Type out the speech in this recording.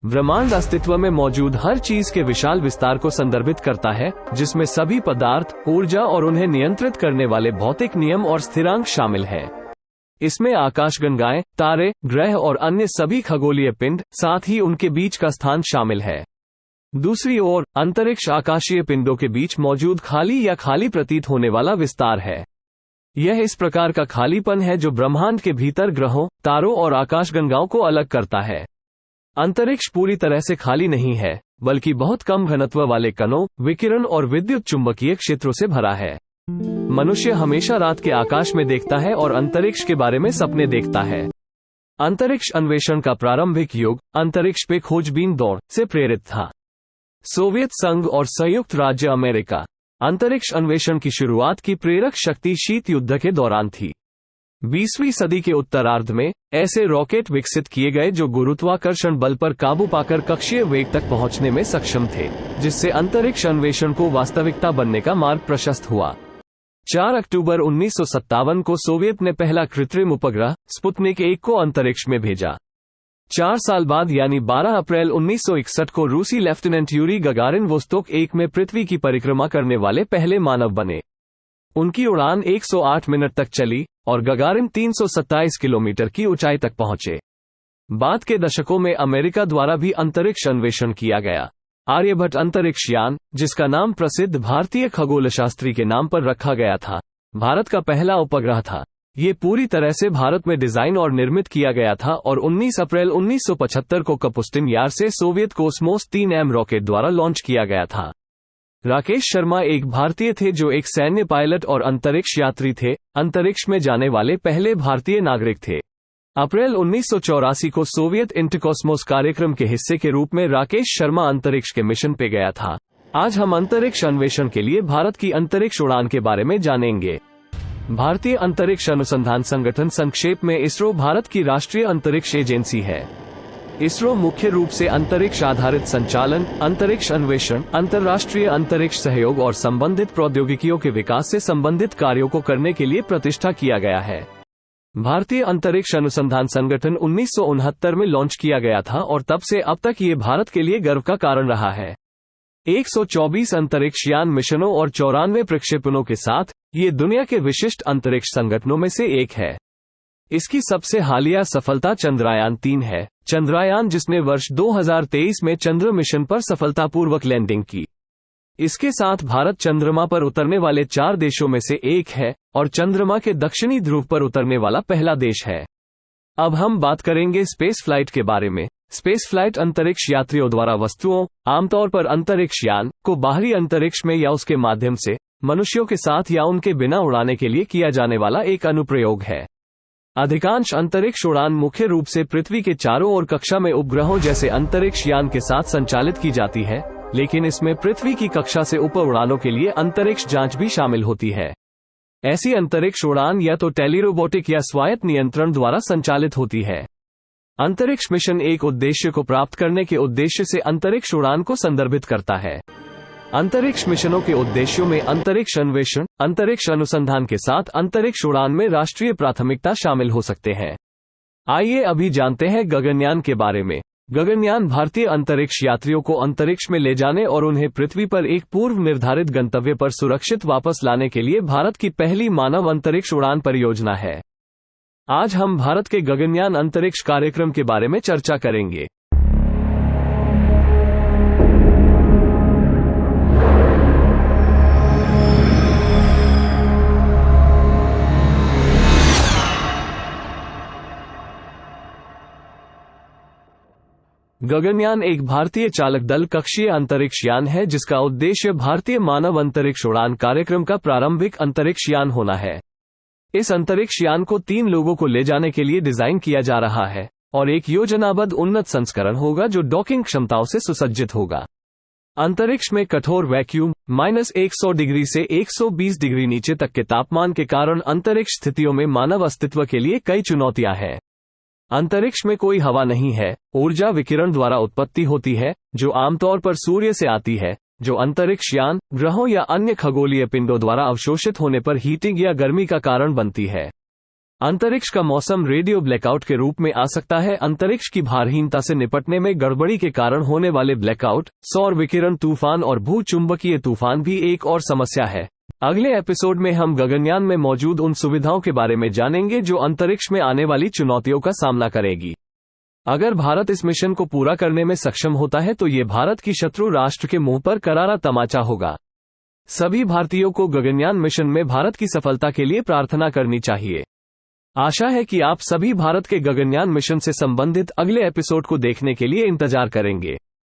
ब्रह्मांड अस्तित्व में मौजूद हर चीज के विशाल विस्तार को संदर्भित करता है, जिसमें सभी पदार्थ, ऊर्जा और उन्हें नियंत्रित करने वाले भौतिक नियम और स्थिरांक शामिल है। इसमें आकाशगंगाएं, तारे, ग्रह और अन्य सभी खगोलीय पिंड, साथ ही उनके बीच का स्थान शामिल है। दूसरी ओर, अंतरिक्ष आकाशीय पिंडों के बीच मौजूद खाली या खाली प्रतीत होने वाला विस्तार है। यह इस प्रकार का खालीपन है जो ब्रह्मांड के भीतर ग्रहों, तारों और आकाशगंगाओं को अलग करता है। अंतरिक्ष पूरी तरह से खाली नहीं है, बल्कि बहुत कम घनत्व वाले कणों, विकिरण और विद्युत चुंबकीय क्षेत्रों से भरा है। मनुष्य हमेशा रात के आकाश में देखता है और अंतरिक्ष के बारे में सपने देखता है। अंतरिक्ष अन्वेषण का प्रारंभिक युग अंतरिक्ष पे खोजबीन दौड़ से प्रेरित था। सोवियत संघ और संयुक्त राज्य अमेरिका अंतरिक्ष अन्वेषण की शुरुआत की प्रेरक शक्ति शीत युद्ध के दौरान थी। 20वीं सदी के उत्तरार्ध में ऐसे रॉकेट विकसित किए गए जो गुरुत्वाकर्षण बल पर काबू पाकर कक्षीय वेग तक पहुंचने में सक्षम थे, जिससे अंतरिक्ष अन्वेषण को वास्तविकता बनने का मार्ग प्रशस्त हुआ। 4 अक्टूबर 1957 को सोवियत ने पहला कृत्रिम उपग्रह स्पुतनिक 1 को अंतरिक्ष में भेजा। 4 साल बाद यानी 12 अप्रैल 1961 को रूसी लेफ्टिनेंट यूरी गगारिन वोस्तोक 1 में पृथ्वी की परिक्रमा करने वाले पहले मानव बने। उनकी उड़ान 108 मिनट तक चली और गगारिन 327 किलोमीटर की ऊंचाई तक पहुंचे। बाद के दशकों में अमेरिका द्वारा भी अंतरिक्ष अन्वेषण किया गया। आर्यभट्ट अंतरिक्ष यान, जिसका नाम प्रसिद्ध भारतीय खगोलशास्त्री के नाम पर रखा गया था, भारत का पहला उपग्रह था। ये पूरी तरह से भारत में डिजाइन और निर्मित किया गया था और 19 अप्रैल 1975 को कपुस्टिन यार से सोवियत कोस्मोस 3M रॉकेट द्वारा लॉन्च किया गया था। राकेश शर्मा एक भारतीय थे जो एक सैन्य पायलट और अंतरिक्ष यात्री थे। अंतरिक्ष में जाने वाले पहले भारतीय नागरिक थे। अप्रैल 1984 को सोवियत इंटरकॉस्मोस कार्यक्रम के हिस्से के रूप में राकेश शर्मा अंतरिक्ष के मिशन पे गया था। आज हम अंतरिक्ष अन्वेषण के लिए भारत की अंतरिक्ष उड़ान के बारे में जानेंगे। भारतीय अंतरिक्ष अनुसंधान संगठन संक्षेप में इसरो भारत की राष्ट्रीय अंतरिक्ष एजेंसी है। इसरो मुख्य रूप से अंतरिक्ष आधारित संचालन, अंतरिक्ष अन्वेषण, अंतर्राष्ट्रीय अंतरिक्ष सहयोग और संबंधित प्रौद्योगिकियों के विकास से संबंधित कार्यों को करने के लिए प्रतिष्ठा किया गया है। भारतीय अंतरिक्ष अनुसंधान संगठन 1969 में लॉन्च किया गया था और तब से अब तक ये भारत के लिए गर्व का कारण रहा है। 124 अंतरिक्ष यान मिशनों और 94 प्रक्षेपणों के साथ ये दुनिया के विशिष्ट अंतरिक्ष संगठनों में से एक है। इसकी सबसे हालिया सफलता चंद्रयान 3 है। चंद्रयान जिसने वर्ष 2023 में चंद्र मिशन पर सफलतापूर्वक लैंडिंग की। इसके साथ भारत चंद्रमा पर उतरने वाले 4 देशों में से एक है और चंद्रमा के दक्षिणी ध्रुव पर उतरने वाला पहला देश है। अब हम बात करेंगे स्पेस फ्लाइट के बारे में। स्पेस फ्लाइट अंतरिक्ष यात्रियों द्वारा वस्तुओं, आमतौर पर अंतरिक्ष यान, को बाहरी अंतरिक्ष में या उसके माध्यम से मनुष्यों के साथ या उनके बिना उड़ाने के लिए किया जाने वाला एक अनुप्रयोग है। अधिकांश अंतरिक्ष उड़ान मुख्य रूप से पृथ्वी के चारों ओर कक्षा में उपग्रहों जैसे अंतरिक्ष यान के साथ संचालित की जाती है, लेकिन इसमें पृथ्वी की कक्षा से ऊपर उड़ानों के लिए अंतरिक्ष जांच भी शामिल होती है। ऐसी अंतरिक्ष उड़ान या तो टेलीरोबोटिक या स्वायत्त नियंत्रण द्वारा संचालित होती है। अंतरिक्ष मिशन एक उद्देश्य को प्राप्त करने के उद्देश्य से अंतरिक्ष उड़ान को संदर्भित करता है। अंतरिक्ष मिशनों के उद्देश्यों में अंतरिक्ष अन्वेषण, अंतरिक्ष अनुसंधान के साथ अंतरिक्ष उड़ान में राष्ट्रीय प्राथमिकता शामिल हो सकते हैं। आइए अभी जानते हैं गगनयान के बारे में। गगनयान भारतीय अंतरिक्ष यात्रियों को अंतरिक्ष में ले जाने और उन्हें पृथ्वी पर एक पूर्व निर्धारित गंतव्य पर सुरक्षित वापस लाने के लिए भारत की पहली मानव अंतरिक्ष उड़ान परियोजना है। आज हम भारत के गगनयान अंतरिक्ष कार्यक्रम के बारे में चर्चा करेंगे। गगनयान एक भारतीय चालक दल कक्षीय अंतरिक्ष यान है जिसका उद्देश्य भारतीय मानव अंतरिक्ष उड़ान कार्यक्रम का प्रारंभिक अंतरिक्ष यान होना है। इस अंतरिक्ष यान को 3 लोगों को ले जाने के लिए डिजाइन किया जा रहा है और एक योजनाबद्ध उन्नत संस्करण होगा जो डॉकिंग क्षमताओं से सुसज्जित होगा। अंतरिक्ष में कठोर वैक्यूम, -100 डिग्री से 120 डिग्री नीचे तक के तापमान के कारण अंतरिक्ष स्थितियों में मानव अस्तित्व के लिए कई चुनौतियां हैं। अंतरिक्ष में कोई हवा नहीं है। ऊर्जा विकिरण द्वारा उत्पत्ति होती है, जो आमतौर पर सूर्य से आती है, जो अंतरिक्ष यान, ग्रहों या अन्य खगोलीय पिंडों द्वारा अवशोषित होने पर हीटिंग या गर्मी का कारण बनती है। अंतरिक्ष का मौसम रेडियो ब्लैकआउट के रूप में आ सकता है। अंतरिक्ष की भारहीनता से निपटने में गड़बड़ी के कारण होने वाले ब्लैकआउट, सौर विकिरण तूफान और भू-चुंबकीय तूफान भी एक और समस्या है। अगले एपिसोड में हम गगनयान में मौजूद उन सुविधाओं के बारे में जानेंगे जो अंतरिक्ष में आने वाली चुनौतियों का सामना करेगी। अगर भारत इस मिशन को पूरा करने में सक्षम होता है तो ये भारत की शत्रु राष्ट्र के मुंह पर करारा तमाचा होगा। सभी भारतीयों को गगनयान मिशन में भारत की सफलता के लिए प्रार्थना करनी चाहिए। आशा है कि आप सभी भारत के गगनयान मिशन से संबंधित अगले एपिसोड को देखने के लिए इंतजार करेंगे।